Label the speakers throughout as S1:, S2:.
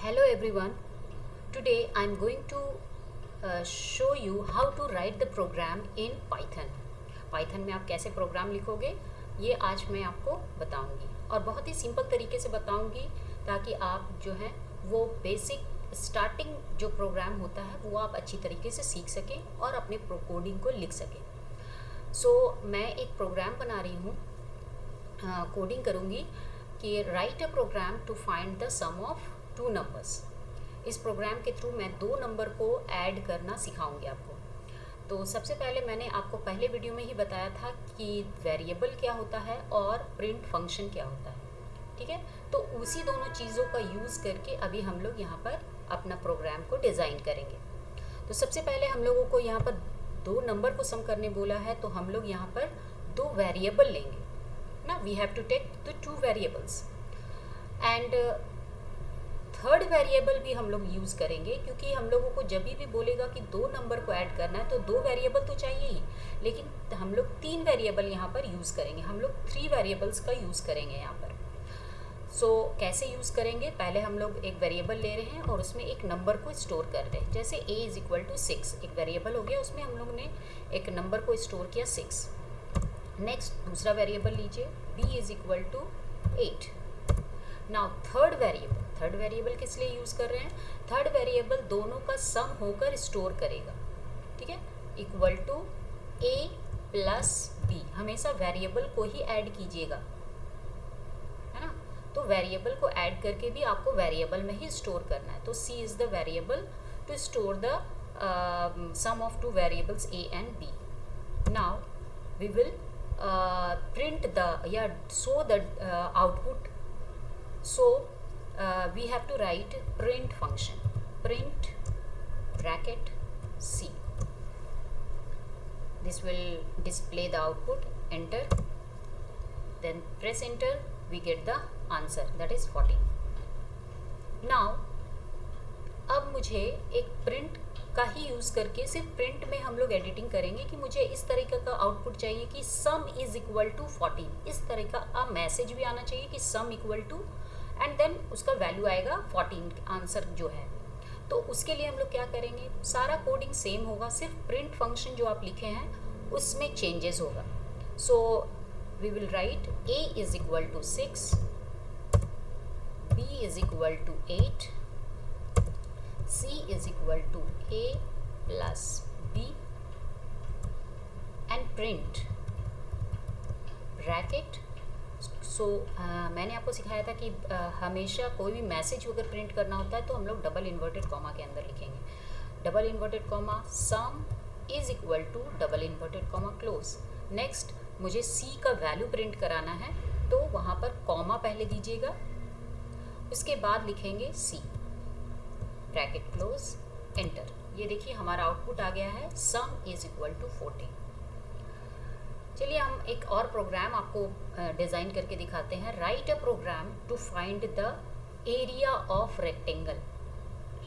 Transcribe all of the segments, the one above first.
S1: Hello everyone. Today I'm going to show you how to write the program in Python. Python में आप कैसे programme लिखोगे ये आज मैं आपको बताऊंगी और बहुत ही सिंपल तरीके से बताऊंगी ताकि आप जो है वो बेसिक स्टार्टिंग जो प्रोग्राम होता है वो आप अच्छी तरीके से सीख सकें और अपने कोडिंग को लिख सकें। मैं एक प्रोग्राम बना रही हूँ, कोडिंग करूँगी कि write a program to find the sum of two numbers. इस प्रोग्राम के थ्रू मैं दो नंबर को ऐड करना सिखाऊंगी आपको। तो सबसे पहले मैंने आपको पहले वीडियो में ही बताया था कि वेरिएबल क्या होता है और प्रिंट फंक्शन क्या होता है, ठीक है। तो उसी दोनों चीज़ों का यूज़ करके अभी हम लोग यहाँ पर अपना प्रोग्राम को डिज़ाइन करेंगे। तो सबसे पहले हम लोगों को यहाँ पर दो नंबर को सम करने बोला है, तो हम लोग यहाँ पर दो वेरिएबल लेंगे ना। We have to take the two variables and third variable भी हम लोग यूज़ करेंगे, क्योंकि हम लोगों को जब भी बोलेगा कि दो नंबर को ऐड करना है तो दो वेरिएबल तो चाहिए ही, लेकिन हम लोग तीन वेरिएबल यहाँ पर यूज़ करेंगे। हम लोग थ्री वेरिएबल्स का यूज़ करेंगे यहाँ पर। कैसे यूज़ करेंगे, पहले हम लोग एक वेरिएबल ले रहे हैं और उसमें एक नंबर को स्टोर कर रहे हैं। जैसे a इज़ इक्वल टू 6 एक वेरिएबल हो गया, उसमें हम लोग ने एक नंबर को स्टोर किया 6। नेक्स्ट दूसरा वेरिएबल लीजिए b is equal to 8। Now third variable किस लिए यूज़ कर रहे हैं, थर्ड वेरिएबल दोनों का सम होकर स्टोर करेगा, ठीक है, equal to a plus b। हमेशा वेरिएबल को ही ऐड कीजिएगा, है ना। तो वेरिएबल को ऐड करके भी आपको वेरिएबल में ही स्टोर करना है। तो c is the variable to store the sum of two variables a and b। Now we will print the show the output. We have to write print function, print bracket c. This will display the output. Enter, then press enter, we get the answer, that is 14. Now अब मुझे एक print का ही use करके सिर्फ print में हम लोग editing करेंगे कि मुझे इस तरीके का आउटपुट चाहिए कि सम इज़ इक्वल टू 14। इस तरह का मैसेज भी आना चाहिए कि sum equal to and then उसका वैल्यू आएगा 14 आंसर जो है। तो उसके लिए हम लोग क्या करेंगे, सारा कोडिंग सेम होगा, सिर्फ प्रिंट फंक्शन जो आप लिखे हैं उसमें चेंजेस होगा। We will write a is equal to 6, b is equal to 8, c is equal to a plus b and print bracket। मैंने आपको सिखाया था कि हमेशा कोई भी मैसेज अगर प्रिंट करना होता है तो हम लोग डबल इन्वर्टेड कॉमा के अंदर लिखेंगे। Double inverted comma sum is equal to double inverted comma close. Next मुझे c का वैल्यू प्रिंट कराना है, तो वहाँ पर कॉमा पहले दीजिएगा, उसके बाद लिखेंगे c, ब्रैकेट क्लोज, एंटर। ये देखिए हमारा आउटपुट आ गया है, सम इज इक्वल टू 14। चलिए हम एक और प्रोग्राम आपको डिज़ाइन करके दिखाते हैं। Write a program to find the area of rectangle.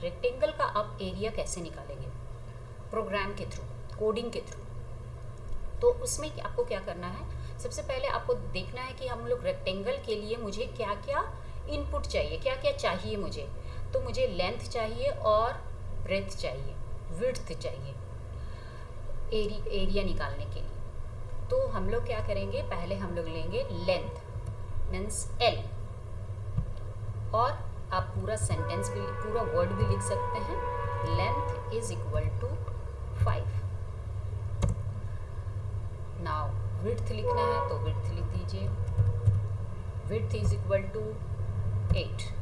S1: Rectangle का आप एरिया कैसे निकालेंगे, प्रोग्राम के थ्रू, कोडिंग के थ्रू। तो उसमें आपको क्या करना है, सबसे पहले आपको देखना है कि हम लोग रेक्टेंगल के लिए मुझे क्या क्या इनपुट चाहिए, क्या क्या चाहिए मुझे। तो मुझे लेंथ चाहिए और ब्रेथ चाहिए, विड्थ चाहिए एरिया निकालने के लिए। तो हम लोग क्या करेंगे, पहले हम लोग लेंगे लेंथ मीन्स l, और आप पूरा सेंटेंस भी, पूरा वर्ड भी लिख सकते हैं, length is equal to 5। Now width लिखना है तो विड्थ लिख दीजिए, विड्थ इज इक्वल टू 8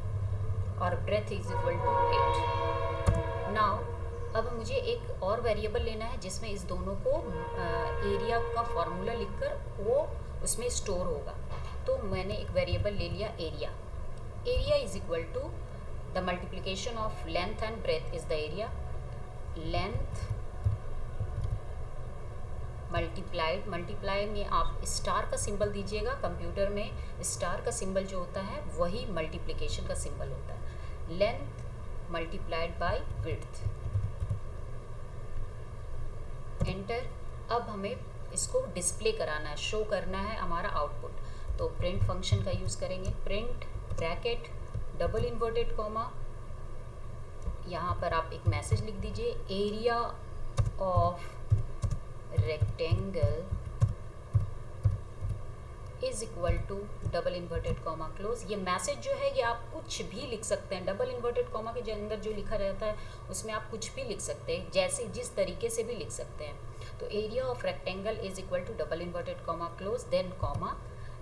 S1: और breadth is equal to 8। Now अब मुझे एक और वेरिएबल लेना है जिसमें इस दोनों को एरिया का फॉर्मूला लिखकर वो उसमें स्टोर होगा। तो मैंने एक वेरिएबल ले लिया area. Area is equal to the multiplication of length and breadth is the area. Length multiply में आप स्टार का सिंबल दीजिएगा। कंप्यूटर में स्टार का सिंबल जो होता है वही मल्टीप्लिकेशन का सिंबल होता है। Length multiplied by width, enter. अब हमें इसको डिस्प्ले कराना है, शो करना है हमारा आउटपुट। तो प्रिंट फंक्शन का यूज़ करेंगे, print bracket double inverted comma यहाँ पर आप एक मैसेज लिख दीजिए, area of rectangle is equal to double inverted comma close. ये मैसेज जो है ये आप कुछ भी लिख सकते हैं, डबल इन्वर्टेड कॉमा के अंदर जो लिखा रहता है उसमें आप कुछ भी लिख सकते हैं, जैसे जिस तरीके से भी लिख सकते हैं। तो area of rectangle is equal to double inverted comma close, then comma,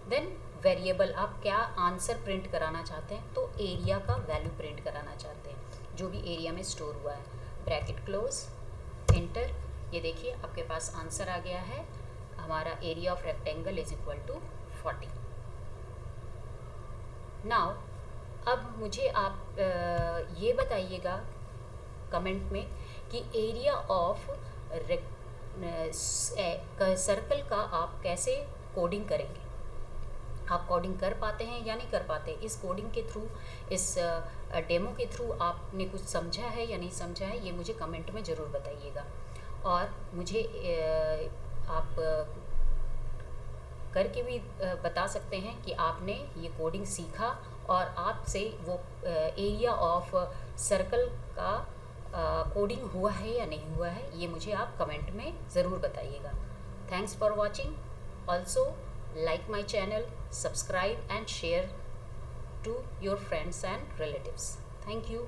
S1: then variable. आप क्या आंसर प्रिंट कराना चाहते हैं, तो एरिया का वैल्यू प्रिंट कराना चाहते हैं जो भी एरिया में स्टोर हुआ है, ब्रैकेट क्लोज, एंटर। ये देखिए आपके पास आंसर आ गया है, हमारा area of rectangle is equal to 40। Now अब मुझे आप ये बताइएगा कमेंट में कि एरिया ऑफ सर्कल का आप कैसे कोडिंग करेंगे। आप कोडिंग कर पाते हैं या नहीं कर पाते। इस कोडिंग के थ्रू, इस डेमो के थ्रू आपने कुछ समझा है या नहीं समझा है, ये मुझे कमेंट में ज़रूर बताइएगा। और मुझे आप करके भी बता सकते हैं कि आपने ये कोडिंग सीखा और आपसे वो एरिया ऑफ सर्कल का कोडिंग हुआ है या नहीं हुआ है, ये मुझे आप कमेंट में ज़रूर बताइएगा। Thanks for watching. Also like my channel, subscribe and share to your friends and relatives. Thank you.